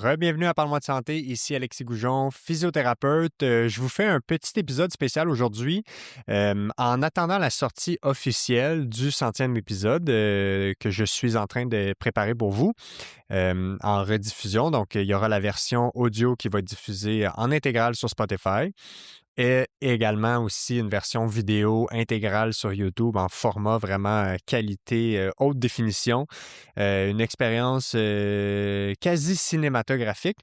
Bienvenue à Parle-moi de santé, ici Alexis Goujon, physiothérapeute. Je vous fais un petit épisode spécial aujourd'hui en attendant la sortie officielle du 100e épisode que je suis en train de préparer pour vous en rediffusion. Donc, il y aura la version audio qui va être diffusée en intégrale sur Spotify et également aussi une version vidéo intégrale sur YouTube en format vraiment qualité haute définition, une expérience quasi cinématographique.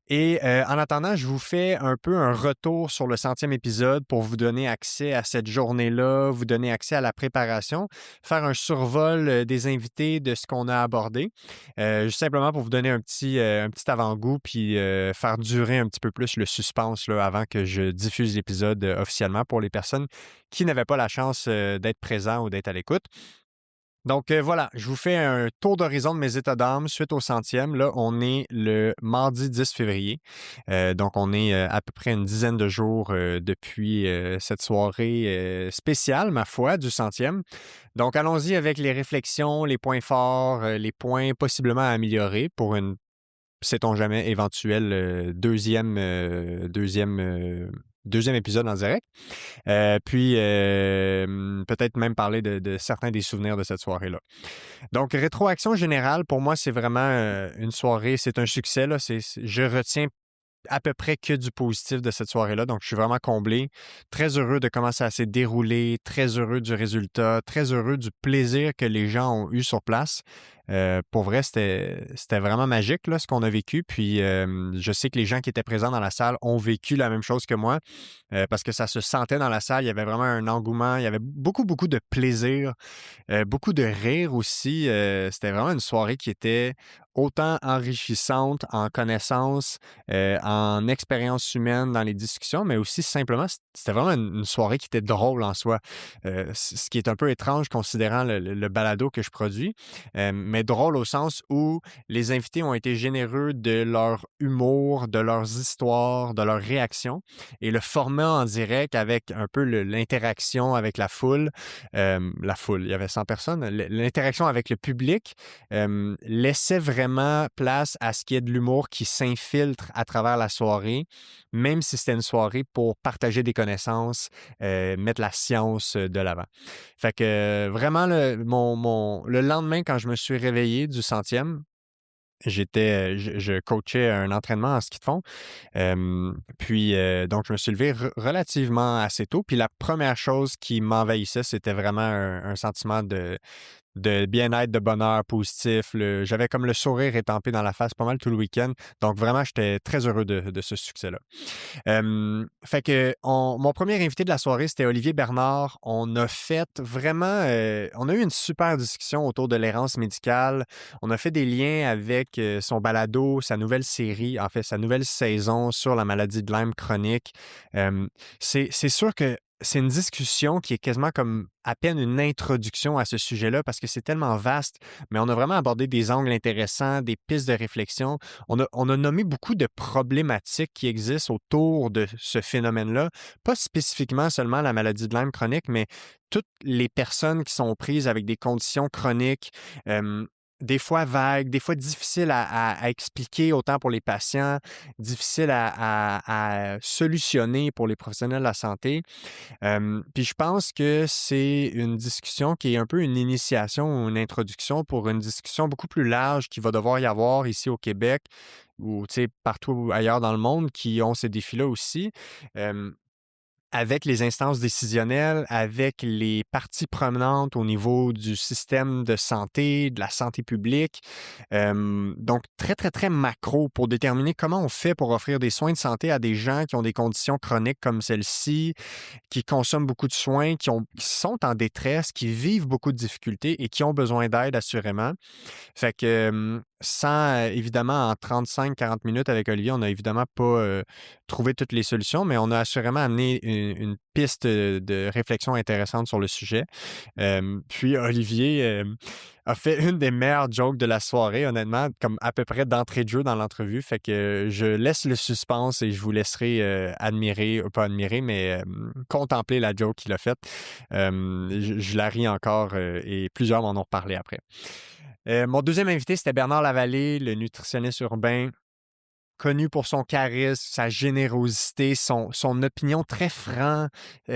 Et en attendant, je vous fais un peu un retour sur le 100e épisode pour vous donner accès à cette journée-là, vous donner accès à la préparation, faire un survol des invités, de ce qu'on a abordé, juste simplement pour vous donner un petit avant-goût puis faire durer un petit peu plus le suspense là, avant que je diffuse l'épisode officiellement pour les personnes qui n'avaient pas la chance d'être présents ou d'être à l'écoute. Donc voilà, je vous fais un tour d'horizon de mes états d'âme suite au 100e. Là, on est le mardi 10 février. Donc, on est à peu près une dizaine de jours depuis cette soirée spéciale, ma foi, du 100e. Donc, allons-y avec les réflexions, les points forts, les points possiblement à améliorer pour une, sait-on jamais, éventuelle deuxième épisode en direct. Puis, peut-être même parler de certains des souvenirs de cette soirée-là. Donc, rétroaction générale, pour moi, c'est vraiment une soirée, c'est un succès. Là. Je retiens à peu près que du positif de cette soirée-là. Donc, je suis vraiment comblé, très heureux de comment ça s'est déroulé, très heureux du résultat, très heureux du plaisir que les gens ont eu sur place. Pour vrai, c'était vraiment magique là, ce qu'on a vécu. Puis, je sais que les gens qui étaient présents dans la salle ont vécu la même chose que moi parce que ça se sentait dans la salle. Il y avait vraiment un engouement. Il y avait beaucoup, beaucoup de plaisir, beaucoup de rire aussi. C'était vraiment une soirée qui était autant enrichissante en connaissances, en expérience humaine dans les discussions, mais aussi simplement, c'était vraiment une soirée qui était drôle en soi. Ce qui est un peu étrange considérant le balado que je produis, mais drôle au sens où les invités ont été généreux de leur humour, de leurs histoires, de leurs réactions. Et le format en direct avec un peu l'interaction avec la foule, il y avait 100 personnes, l'interaction avec le public laissait vraiment place à ce qu'il y ait de l'humour qui s'infiltre à travers la soirée, même si c'était une soirée pour partager des connaissances, mettre la science de l'avant. Fait que vraiment, le lendemain, quand je me suis réveillé du 100e, je coachais un entraînement en ski de fond. Puis, donc, je me suis levé relativement assez tôt. Puis, la première chose qui m'envahissait, c'était vraiment un sentiment de bien-être, de bonheur positif. J'avais comme le sourire étampé dans la face pas mal tout le week-end. Donc, vraiment, j'étais très heureux de ce succès-là. Fait que mon premier invité de la soirée, c'était Olivier Bernard. On a fait vraiment, on a eu une super discussion autour de l'errance médicale. On a fait des liens avec son balado, sa nouvelle série, en fait, sa nouvelle saison sur la maladie de Lyme chronique. C'est sûr que c'est une discussion qui est quasiment comme à peine une introduction à ce sujet-là parce que c'est tellement vaste, mais on a vraiment abordé des angles intéressants, des pistes de réflexion. On a nommé beaucoup de problématiques qui existent autour de ce phénomène-là, pas spécifiquement seulement la maladie de Lyme chronique, mais toutes les personnes qui sont prises avec des conditions chroniques, des fois vagues, des fois difficiles à expliquer autant pour les patients, difficiles à solutionner pour les professionnels de la santé. Puis je pense que c'est une discussion qui est un peu une initiation ou une introduction pour une discussion beaucoup plus large qui va devoir y avoir ici au Québec ou partout ailleurs dans le monde qui ont ces défis-là aussi. Avec les instances décisionnelles, avec les parties prenantes au niveau du système de santé, de la santé publique. Donc, très, très, très macro pour déterminer comment on fait pour offrir des soins de santé à des gens qui ont des conditions chroniques comme celle-ci, qui consomment beaucoup de soins, qui sont en détresse, qui vivent beaucoup de difficultés et qui ont besoin d'aide assurément. Fait que, sans évidemment, en 35-40 minutes avec Olivier, on n'a évidemment pas trouvé toutes les solutions, mais on a assurément amené une piste de réflexion intéressante sur le sujet. Puis Olivier a fait une des meilleures jokes de la soirée, honnêtement, comme à peu près d'entrée de jeu dans l'entrevue. Fait que je laisse le suspense et je vous laisserai admirer, pas admirer, mais contempler la joke qu'il a faite. Je la ris encore et plusieurs m'en ont reparlé après. Mon deuxième invité, c'était Bernard Lavallée, le nutritionniste urbain. connu pour son charisme, sa générosité, son opinion très franc,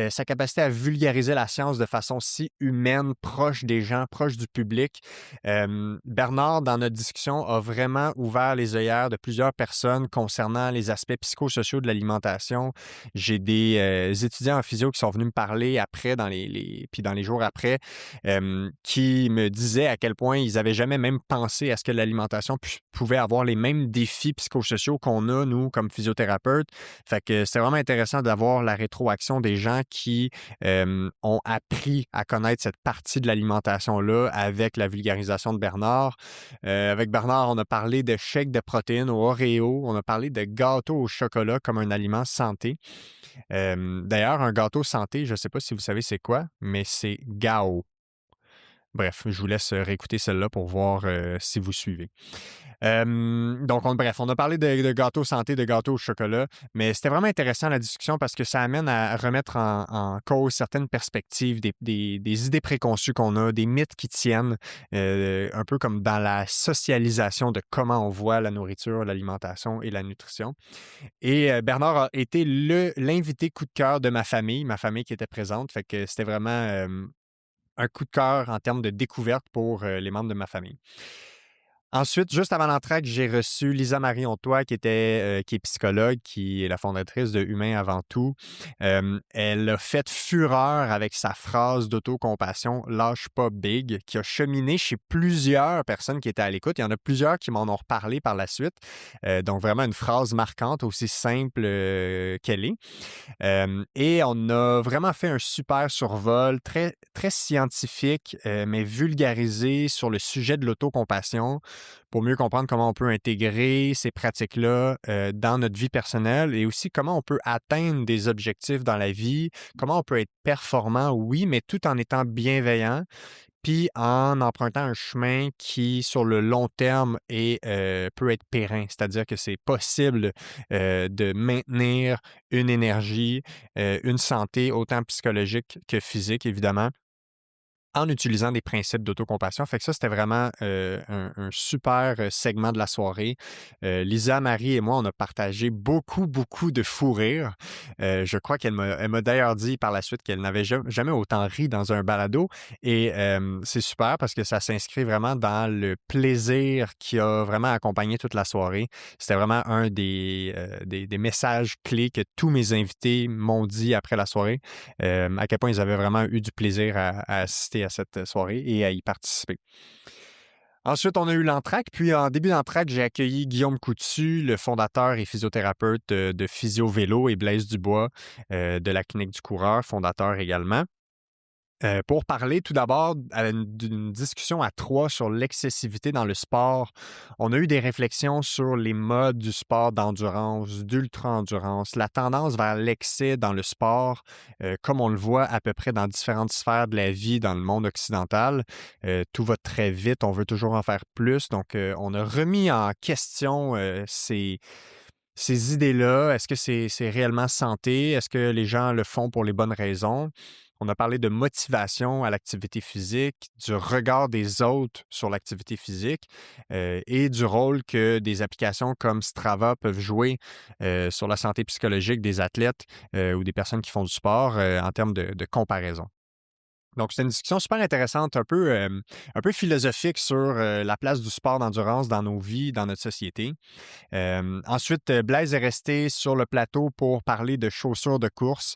sa capacité à vulgariser la science de façon si humaine, proche des gens, proche du public. Bernard, dans notre discussion, a vraiment ouvert les œillères de plusieurs personnes concernant les aspects psychosociaux de l'alimentation. J'ai des étudiants en physio qui sont venus me parler après, puis dans les jours après, qui me disaient à quel point ils n'avaient jamais même pensé à ce que l'alimentation pouvait avoir les mêmes défis psychosociaux qu'on a, nous, comme physiothérapeutes. Fait que c'est vraiment intéressant d'avoir la rétroaction des gens qui ont appris à connaître cette partie de l'alimentation-là avec la vulgarisation de Bernard. Avec Bernard, on a parlé de shakes de protéines au Oreo, on a parlé de gâteaux au chocolat comme un aliment santé. D'ailleurs, un gâteau santé, je ne sais pas si vous savez c'est quoi, mais c'est Gao. Bref, je vous laisse réécouter celle-là pour voir si vous suivez. Donc, bref, on a parlé de gâteaux santé, de gâteaux au chocolat, mais c'était vraiment intéressant la discussion parce que ça amène à remettre en cause certaines perspectives, des idées préconçues qu'on a, des mythes qui tiennent, un peu comme dans la socialisation de comment on voit la nourriture, l'alimentation et la nutrition. Et Bernard a été l'invité coup de cœur de ma famille qui était présente, fait que c'était vraiment un coup de cœur en termes de découverte pour les membres de ma famille. Ensuite, juste avant l'entracte, j'ai reçu Lisa Marie Hontois, qui est psychologue, qui est la fondatrice de Humain avant tout. Elle a fait fureur avec sa phrase d'autocompassion Lâche pas big, qui a cheminé chez plusieurs personnes qui étaient à l'écoute. Il y en a plusieurs qui m'en ont reparlé par la suite. Donc, vraiment une phrase marquante, aussi simple qu'elle est. Et on a vraiment fait un super survol, très, très scientifique, mais vulgarisé sur le sujet de l'autocompassion pour mieux comprendre comment on peut intégrer ces pratiques-là dans notre vie personnelle et aussi comment on peut atteindre des objectifs dans la vie, comment on peut être performant, oui, mais tout en étant bienveillant, puis en empruntant un chemin qui, sur le long terme, peut être périn. C'est-à-dire que c'est possible de maintenir une énergie, une santé, autant psychologique que physique, évidemment, en utilisant des principes d'autocompassion. Fait que ça, c'était vraiment un super segment de la soirée. Lisa, Marie et moi, on a partagé beaucoup, beaucoup de fou rire. Je crois elle m'a d'ailleurs dit par la suite qu'elle n'avait jamais autant ri dans un balado. Et c'est super parce que ça s'inscrit vraiment dans le plaisir qui a vraiment accompagné toute la soirée. C'était vraiment un des messages clés que tous mes invités m'ont dit après la soirée, à quel point ils avaient vraiment eu du plaisir à assister à cette soirée et à y participer. Ensuite, on a eu l'entracte. Puis, en début d'entracte, j'ai accueilli Guillaume Coutu, le fondateur et physiothérapeute de Physio Vélo, et Blaise Dubois de la Clinique du Coureur, fondateur également. Pour parler tout d'abord d'une discussion à trois sur l'excessivité dans le sport. On a eu des réflexions sur les modes du sport d'endurance, d'ultra-endurance, la tendance vers l'excès dans le sport, comme on le voit à peu près dans différentes sphères de la vie dans le monde occidental. Tout va très vite, on veut toujours en faire plus. Donc, on a remis en question ces idées-là. Est-ce que c'est réellement santé? Est-ce que les gens le font pour les bonnes raisons? On a parlé de motivation à l'activité physique, du regard des autres sur l'activité physique et du rôle que des applications comme Strava peuvent jouer sur la santé psychologique des athlètes ou des personnes qui font du sport en termes de comparaison. Donc, c'est une discussion super intéressante, un peu philosophique sur la place du sport d'endurance dans nos vies, dans notre société. Ensuite, Blaise est resté sur le plateau pour parler de chaussures de course.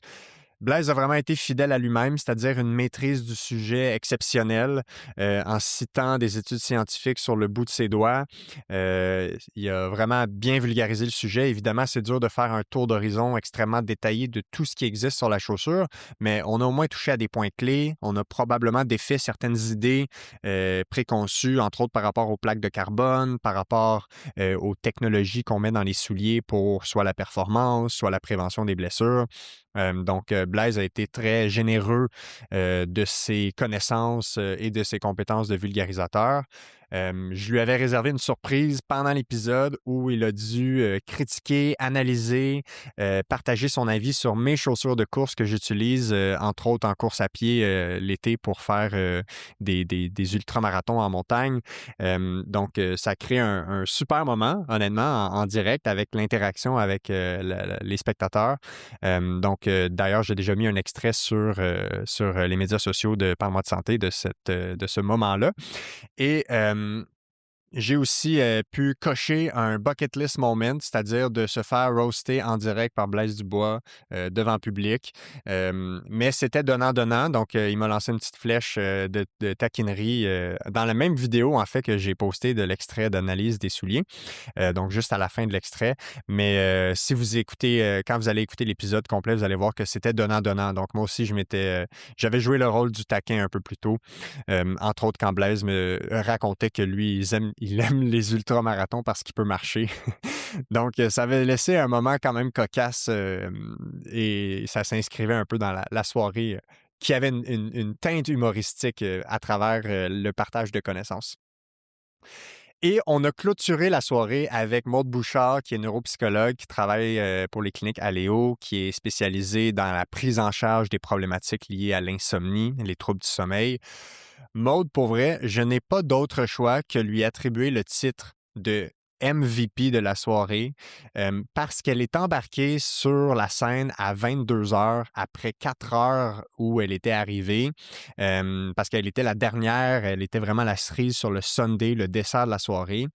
Blaise a vraiment été fidèle à lui-même, c'est-à-dire une maîtrise du sujet exceptionnelle, en citant des études scientifiques sur le bout de ses doigts. Il a vraiment bien vulgarisé le sujet. Évidemment, c'est dur de faire un tour d'horizon extrêmement détaillé de tout ce qui existe sur la chaussure, mais on a au moins touché à des points clés. On a probablement défait certaines idées préconçues, entre autres par rapport aux plaques de carbone, par rapport aux technologies qu'on met dans les souliers pour soit la performance, soit la prévention des blessures. Donc, Blaise a été très généreux de ses connaissances et de ses compétences de vulgarisateur. Je lui avais réservé une surprise pendant l'épisode où il a dû critiquer, analyser, partager son avis sur mes chaussures de course que j'utilise, entre autres en course à pied l'été pour faire des ultramarathons en montagne. Donc, ça crée un super moment, honnêtement, en direct avec l'interaction avec les spectateurs. D'ailleurs, j'ai déjà mis un extrait sur les médias sociaux de Parle-moi de santé de ce moment-là. Et j'ai aussi pu cocher un bucket list moment, c'est-à-dire de se faire roaster en direct par Blaise Dubois devant public. Mais c'était donnant-donnant, donc il m'a lancé une petite flèche de taquinerie dans la même vidéo, en fait, que j'ai posté de l'extrait d'analyse des souliers, donc juste à la fin de l'extrait. Mais si vous écoutez, quand vous allez écouter l'épisode complet, vous allez voir que c'était donnant-donnant. Donc moi aussi, j'avais joué le rôle du taquin un peu plus tôt. Entre autres, quand Blaise me racontait que lui, il aime les ultramarathons parce qu'il peut marcher. Donc, ça avait laissé un moment quand même cocasse et ça s'inscrivait un peu dans la soirée qui avait une teinte humoristique à travers le partage de connaissances. Et on a clôturé la soirée avec Maude Bouchard, qui est neuropsychologue, qui travaille pour les cliniques Aléo, qui est spécialisée dans la prise en charge des problématiques liées à l'insomnie, les troubles du sommeil. Maude, pour vrai, je n'ai pas d'autre choix que lui attribuer le titre de MVP de la soirée parce qu'elle est embarquée sur la scène à 22 heures après 4 heures où elle était arrivée parce qu'elle était la dernière, elle était vraiment la cerise sur le sundae, le dessert de la soirée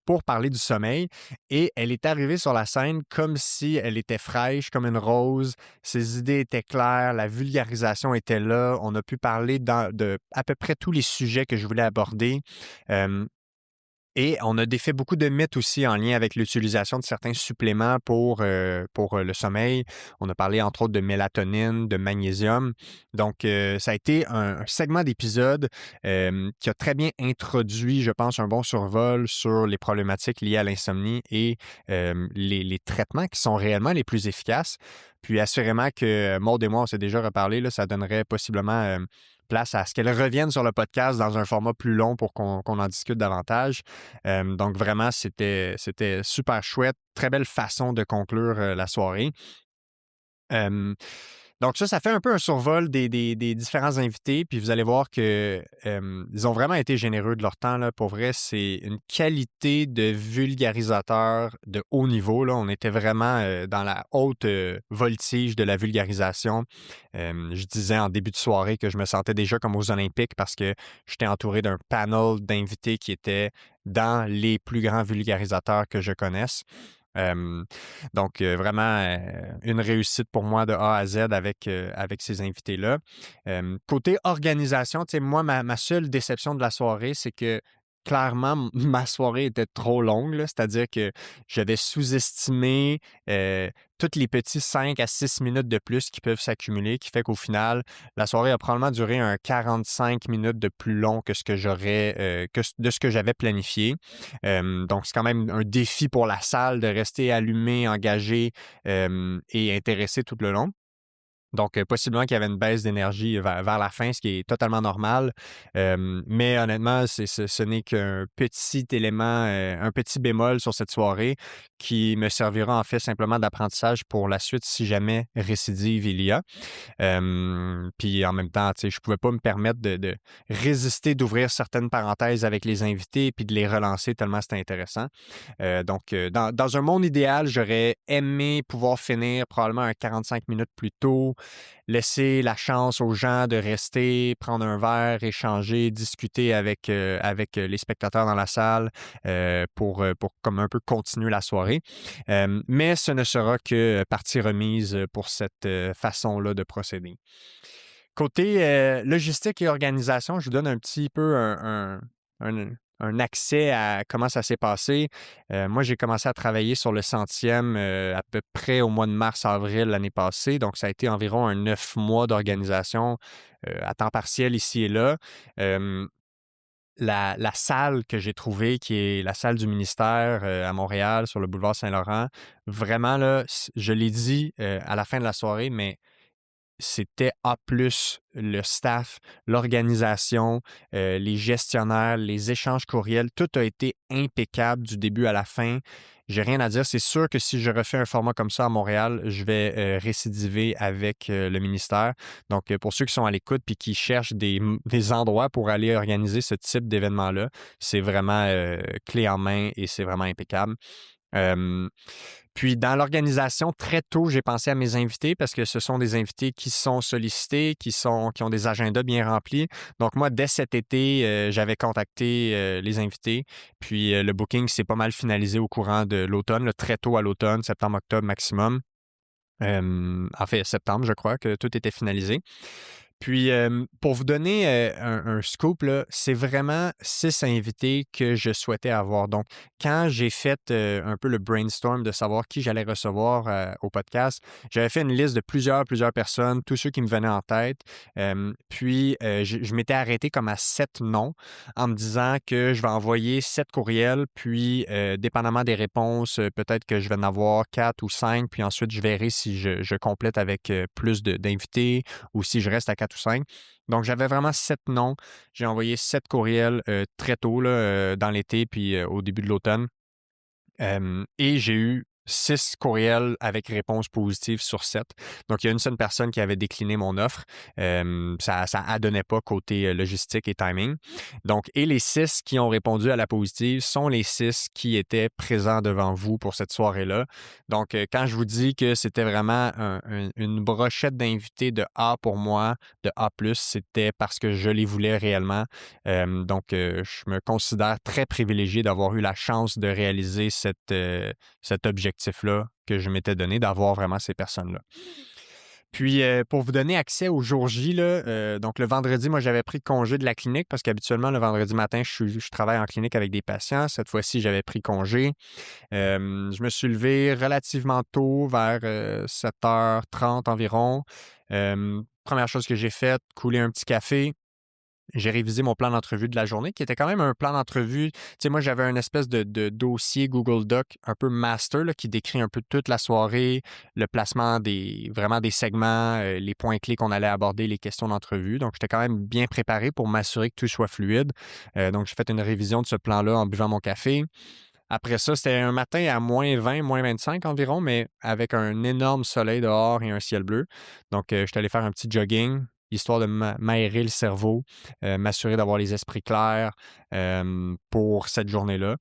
pour parler du sommeil et elle est arrivée sur la scène comme si elle était fraîche, comme une rose. Ses idées étaient claires, la vulgarisation était là. On a pu parler de à peu près tous les sujets que je voulais aborder. Et on a défait beaucoup de mythes aussi en lien avec l'utilisation de certains suppléments pour le sommeil. On a parlé entre autres de mélatonine, de magnésium. Donc, ça a été un segment d'épisode qui a très bien introduit, je pense, un bon survol sur les problématiques liées à l'insomnie et les traitements qui sont réellement les plus efficaces. Puis assurément que Maud et moi, on s'est déjà reparlé, là, ça donnerait possiblement place à ce qu'elle revienne sur le podcast dans un format plus long pour qu'on en discute davantage. Donc vraiment, c'était super chouette. Très belle façon de conclure la soirée. Donc ça fait un peu un survol des différents invités, puis vous allez voir que ils ont vraiment été généreux de leur temps. Là. Pour vrai, c'est une qualité de vulgarisateur de haut niveau. Là. On était vraiment dans la haute voltige de la vulgarisation. Je disais en début de soirée que je me sentais déjà comme aux Olympiques parce que j'étais entouré d'un panel d'invités qui étaient dans les plus grands vulgarisateurs que je connaisse. Donc, vraiment, une réussite pour moi de A à Z avec ces invités-là. Côté organisation, tu sais, moi, ma seule déception de la soirée, c'est que clairement, ma soirée était trop longue, là. C'est-à-dire que j'avais sous-estimé tous les petits 5 à 6 minutes de plus qui peuvent s'accumuler, qui fait qu'au final, la soirée a probablement duré un 45 minutes de plus long que ce que de ce que j'avais planifié. Donc, c'est quand même un défi pour la salle de rester allumé, engagé et intéressé tout le long. Donc, possiblement qu'il y avait une baisse d'énergie vers la fin, ce qui est totalement normal. Mais honnêtement, ce n'est qu'un petit élément, un petit bémol sur cette soirée qui me servira en fait simplement d'apprentissage pour la suite si jamais récidive il y a. Puis en même temps, tu sais, je pouvais pas me permettre de résister d'ouvrir certaines parenthèses avec les invités puis de les relancer tellement c'était intéressant. Dans un monde idéal, j'aurais aimé pouvoir finir probablement un 45 minutes plus tôt, laisser la chance aux gens de rester, prendre un verre, échanger, discuter avec les spectateurs dans la salle pour comme un peu continuer la soirée. Mais ce ne sera que partie remise pour cette façon-là de procéder. Côté logistique et organisation, je vous donne un petit peu un accès à comment ça s'est passé. Moi, j'ai commencé à travailler sur le 100e à peu près au mois de mars-avril l'année passée. Donc, ça a été environ un 9 mois d'organisation à temps partiel ici et là. La salle que j'ai trouvée, qui est la salle du ministère à Montréal, sur le boulevard Saint-Laurent, vraiment, là, je l'ai dit à la fin de la soirée, mais c'était A+, le staff, l'organisation, les gestionnaires, les échanges courriels, tout a été impeccable du début à la fin. J'ai rien à dire. C'est sûr que si je refais un format comme ça à Montréal, je vais récidiver avec le ministère. Donc, pour ceux qui sont à l'écoute puis qui cherchent des endroits pour aller organiser ce type d'événement-là, c'est vraiment clé en main et c'est vraiment impeccable. Puis dans l'organisation, très tôt, j'ai pensé à mes invités parce que ce sont des invités qui sont sollicités, qui ont des agendas bien remplis. Donc moi, dès cet été, j'avais contacté les invités. Puis le booking s'est pas mal finalisé au courant de l'automne, là, très tôt à l'automne, septembre, octobre maximum. En fait, septembre, je crois que tout était finalisé. Puis, pour vous donner un scoop, là, c'est vraiment 6 invités que je souhaitais avoir. Donc, quand j'ai fait un peu le brainstorm de savoir qui j'allais recevoir au podcast, j'avais fait une liste de plusieurs personnes, tous ceux qui me venaient en tête. Puis, je m'étais arrêté comme à 7 noms en me disant que je vais envoyer 7 courriels, puis, dépendamment des réponses, peut-être que je vais en avoir 4 ou 5, puis ensuite, je verrai si je complète avec plus d'invités ou si je reste à 4 ou 5. Donc, j'avais vraiment 7 noms. J'ai envoyé 7 courriels très tôt là, dans l'été puis au début de l'automne. Et j'ai eu 6 courriels avec réponse positive sur 7. Donc, il y a une seule personne qui avait décliné mon offre. Ça adonnait pas côté logistique et timing. Donc, et les 6 qui ont répondu à la positive sont les 6 qui étaient présents devant vous pour cette soirée-là. Donc, quand je vous dis que c'était vraiment une brochette d'invités de A pour moi, de A+, c'était parce que je les voulais réellement. Donc, je me considère très privilégié d'avoir eu la chance de réaliser cet objectif-là que je m'étais donné, d'avoir vraiment ces personnes-là. Puis, pour vous donner accès au jour J, là, donc le vendredi, moi, j'avais pris congé de la clinique parce qu'habituellement, le vendredi matin, je travaille en clinique avec des patients. Cette fois-ci, j'avais pris congé. Je me suis levé relativement tôt, vers 7h30 environ. Première chose que j'ai faite, couler un petit café. J'ai révisé mon plan d'entrevue de la journée, qui était quand même un plan d'entrevue. Tu sais, moi, j'avais un espèce de dossier Google Doc un peu master là, qui décrit un peu toute la soirée, le placement vraiment des segments, les points clés qu'on allait aborder, les questions d'entrevue. Donc, j'étais quand même bien préparé pour m'assurer que tout soit fluide. Donc, j'ai fait une révision de ce plan-là en buvant mon café. Après ça, c'était un matin à -20, -25 environ, mais avec un énorme soleil dehors et un ciel bleu. Donc, je suis allé faire un petit jogging, histoire de m'aérer le cerveau, m'assurer d'avoir les esprits clairs pour cette journée-là.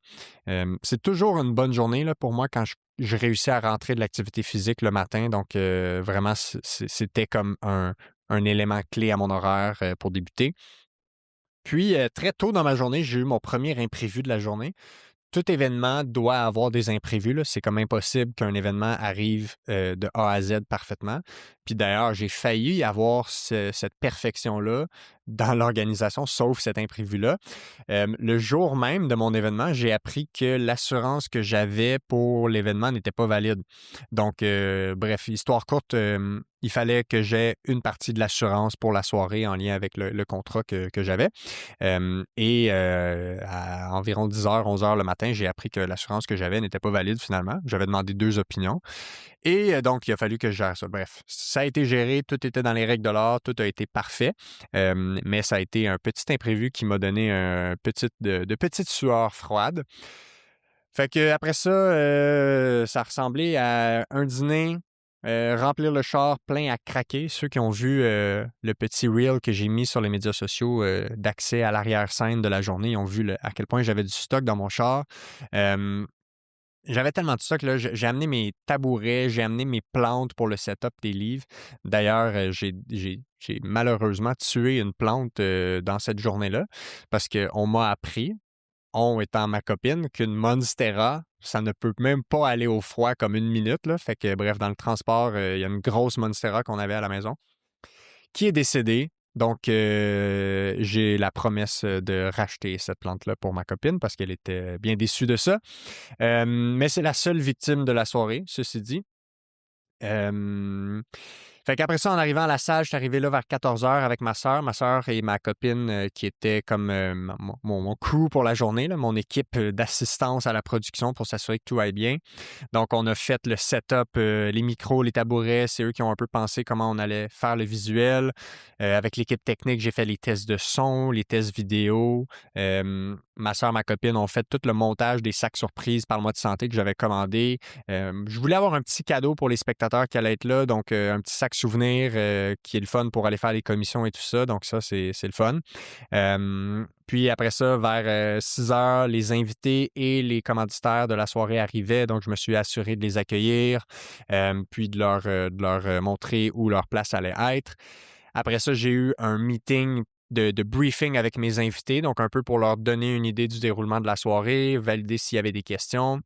C'est toujours une bonne journée là, pour moi quand je réussis à rentrer de l'activité physique le matin. Donc, vraiment, c'était comme un élément clé à mon horaire pour débuter. Puis, très tôt dans ma journée, j'ai eu mon premier imprévu de la journée. Tout événement doit avoir des imprévus, là. C'est comme impossible qu'un événement arrive de A à Z parfaitement. Puis d'ailleurs, j'ai failli avoir cette perfection-là dans l'organisation, sauf cet imprévu-là. Le jour même de mon événement, j'ai appris que l'assurance que j'avais pour l'événement n'était pas valide. Donc, bref, histoire courte, il fallait que j'aie une partie de l'assurance pour la soirée en lien avec le contrat que j'avais. À environ 10h, 11h le matin, j'ai appris que l'assurance que j'avais n'était pas valide finalement. J'avais demandé 2 opinions. Et donc, il a fallu que je gère ça. Bref, ça a été géré, tout était dans les règles de l'art, tout a été parfait. Mais ça a été un petit imprévu qui m'a donné de petites sueurs froides. Fait que après ça, ça ressemblait à un dîner, remplir le char plein à craquer. Ceux qui ont vu le petit reel que j'ai mis sur les médias sociaux d'accès à l'arrière-scène de la journée, ils ont vu à quel point j'avais du stock dans mon char. J'avais tellement de stock, là, j'ai amené mes tabourets, j'ai amené mes plantes pour le setup des livres. D'ailleurs, j'ai malheureusement tué une plante dans cette journée-là parce qu'on m'a appris, on étant ma copine, qu'une Monstera, ça ne peut même pas aller au froid comme une minute. Là. Fait que, bref, dans le transport, il y a une grosse Monstera qu'on avait à la maison qui est décédée. Donc, j'ai la promesse de racheter cette plante-là pour ma copine parce qu'elle était bien déçue de ça. Mais c'est la seule victime de la soirée, ceci dit. Fait Fait qu'après ça, en arrivant à la salle, je suis arrivé là vers 14 heures avec ma sœur et ma copine qui était comme mon crew pour la journée, là, mon équipe d'assistance à la production pour s'assurer que tout aille bien. Donc, on a fait le setup, les micros, les tabourets, c'est eux qui ont un peu pensé comment on allait faire le visuel. Avec l'équipe technique, j'ai fait les tests de son, les tests vidéo. Ma sœur, ma copine ont fait tout le montage des sacs surprises par le mois de santé que j'avais commandé. Je voulais avoir un petit cadeau pour les spectateurs qui allaient être là, donc un petit sac souvenir qui est le fun pour aller faire les commissions et tout ça. Donc ça, c'est le fun. Puis après ça, vers 6 heures, les invités et les commanditaires de la soirée arrivaient. Donc, je me suis assuré de les accueillir, puis de leur montrer où leur place allait être. Après ça, j'ai eu un meeting de briefing avec mes invités, donc un peu pour leur donner une idée du déroulement de la soirée, valider s'il y avait des questions,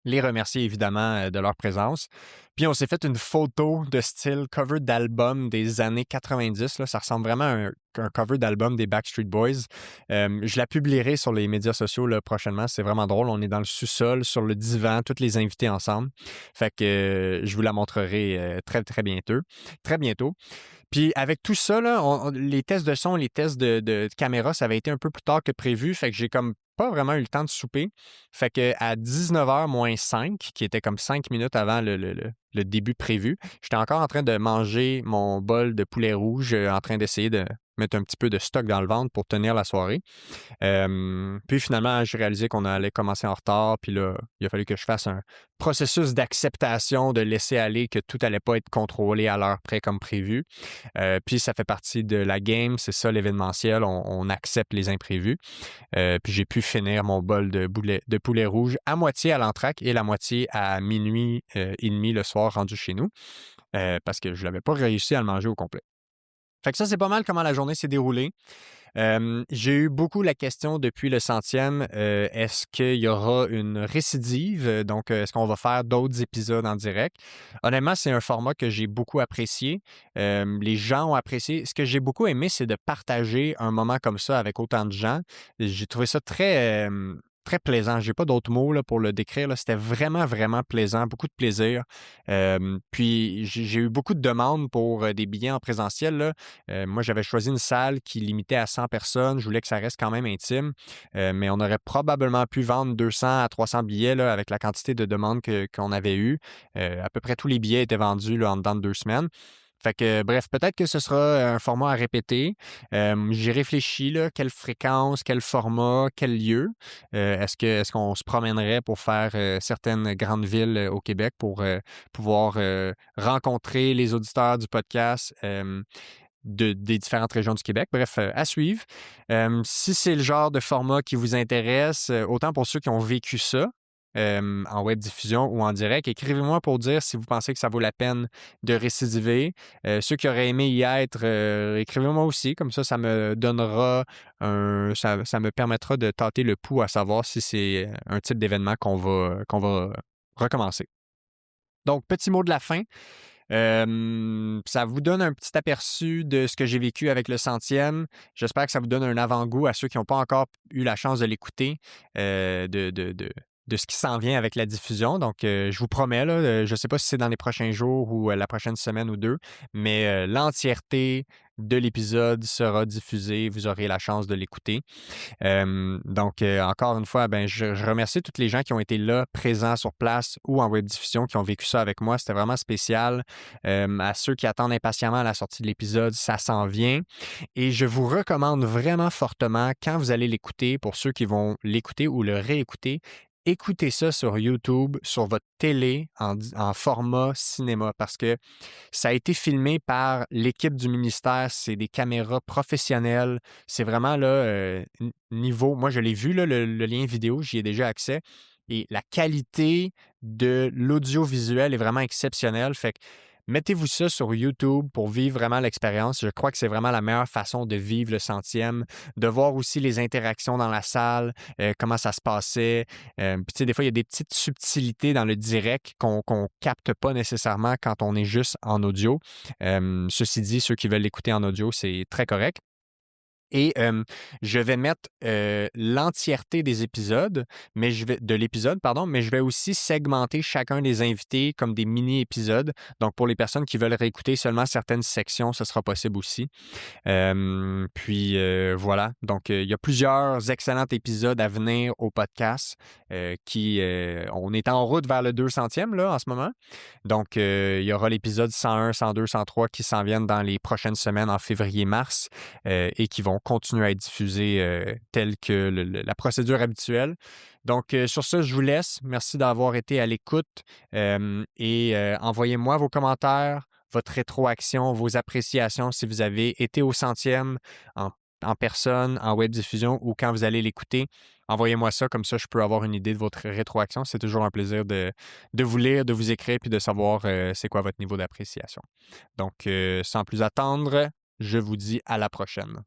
les remercier évidemment de leur présence. Puis on s'est fait une photo de style cover d'album des années 90. Là. Ça ressemble vraiment à un cover d'album des Backstreet Boys. Je la publierai sur les médias sociaux là, prochainement. C'est vraiment drôle. On est dans le sous-sol, sur le divan, tous les invités ensemble. Fait que je vous la montrerai très, très bientôt. Très bientôt. Puis avec tout ça, là, les tests de son, les tests de caméra, ça avait été un peu plus tard que prévu. Fait que j'ai comme pas vraiment eu le temps de souper. Fait que à 19h moins 5, qui était comme 5 minutes avant le début prévu, j'étais encore en train de manger mon bol de poulet rouge, en train d'essayer de mettre un petit peu de stock dans le ventre pour tenir la soirée. Puis finalement, j'ai réalisé qu'on allait commencer en retard. Puis là, il a fallu que je fasse un processus d'acceptation, de laisser aller que tout allait pas être contrôlé à l'heure près comme prévu. Puis ça fait partie de la game, c'est ça l'événementiel, on accepte les imprévus. Puis j'ai pu finir mon bol de poulet rouge à moitié à l'entracte et la moitié à minuit et demi le soir rendu chez nous parce que je n'avais pas réussi à le manger au complet. Fait que ça, c'est pas mal comment la journée s'est déroulée. J'ai eu beaucoup la question depuis le 100e, est-ce qu'il y aura une récidive? Donc, est-ce qu'on va faire d'autres épisodes en direct? Honnêtement, c'est un format que j'ai beaucoup apprécié. Les gens ont apprécié. Ce que j'ai beaucoup aimé, c'est de partager un moment comme ça avec autant de gens. J'ai trouvé ça très, très plaisant. J'ai pas d'autres mots là, pour le décrire. Là. C'était vraiment, vraiment plaisant. Beaucoup de plaisir. Puis, j'ai eu beaucoup de demandes pour des billets en présentiel. Là. Moi, j'avais choisi une salle qui limitait à 100 personnes. Je voulais que ça reste quand même intime, mais on aurait probablement pu vendre 200 à 300 billets là, avec la quantité de demandes qu'on avait eues. À peu près tous les billets étaient vendus là, en dedans de 2 semaines. Fait que, bref, peut-être que ce sera un format à répéter. J'ai réfléchi, là, quelle fréquence, quel format, quel lieu. Est-ce qu'on se promènerait pour faire certaines grandes villes au Québec pour pouvoir rencontrer les auditeurs du podcast des différentes régions du Québec. Bref, à suivre. Si c'est le genre de format qui vous intéresse, autant pour ceux qui ont vécu ça, en web diffusion ou en direct, écrivez-moi pour dire si vous pensez que ça vaut la peine de récidiver. Ceux qui auraient aimé y être, écrivez-moi aussi. Comme ça me donnera ça me permettra de tâter le pouls à savoir si c'est un type d'événement qu'on va recommencer. Donc, petit mot de la fin. Ça vous donne un petit aperçu de ce que j'ai vécu avec le 100e. J'espère que ça vous donne un avant-goût à ceux qui n'ont pas encore eu la chance de l'écouter, de ce qui s'en vient avec la diffusion. Donc, je vous promets, là, je ne sais pas si c'est dans les prochains jours ou la prochaine semaine ou deux, mais l'entièreté de l'épisode sera diffusée. Vous aurez la chance de l'écouter. Donc, encore une fois, je remercie tous les gens qui ont été là, présents sur place ou en webdiffusion, qui ont vécu ça avec moi. C'était vraiment spécial. À ceux qui attendent impatiemment la sortie de l'épisode, ça s'en vient. Et je vous recommande vraiment fortement, quand vous allez l'écouter, pour ceux qui vont l'écouter ou le réécouter, écoutez ça sur YouTube, sur votre télé, en format cinéma, parce que ça a été filmé par l'équipe du ministère. C'est des caméras professionnelles. C'est vraiment là, niveau. Moi, je l'ai vu, là, le lien vidéo, j'y ai déjà accès. Et la qualité de l'audiovisuel est vraiment exceptionnelle. Fait que mettez-vous ça sur YouTube pour vivre vraiment l'expérience. Je crois que c'est vraiment la meilleure façon de vivre le 100e, de voir aussi les interactions dans la salle, comment ça se passait. Puis tu sais, des fois, il y a des petites subtilités dans le direct qu'on capte pas nécessairement quand on est juste en audio. Ceci dit, ceux qui veulent l'écouter en audio, c'est très correct. Et je vais mettre l'entièreté des épisodes, de l'épisode, pardon, mais je vais aussi segmenter chacun des invités comme des mini-épisodes. Donc, pour les personnes qui veulent réécouter seulement certaines sections, ce sera possible aussi. Voilà. Donc, il y a plusieurs excellents épisodes à venir au podcast on est en route vers le 200e là, en ce moment. Donc, il y aura l'épisode 101, 102, 103 qui s'en viennent dans les prochaines semaines en février-mars et qui vont continuer à être diffusés telle que la procédure habituelle. Donc, sur ce, je vous laisse. Merci d'avoir été à l'écoute envoyez-moi vos commentaires, votre rétroaction, vos appréciations si vous avez été au 100e en personne, en web diffusion ou quand vous allez l'écouter. Envoyez-moi ça, comme ça je peux avoir une idée de votre rétroaction. C'est toujours un plaisir de vous lire, de vous écrire puis de savoir c'est quoi votre niveau d'appréciation. Donc, sans plus attendre, je vous dis à la prochaine.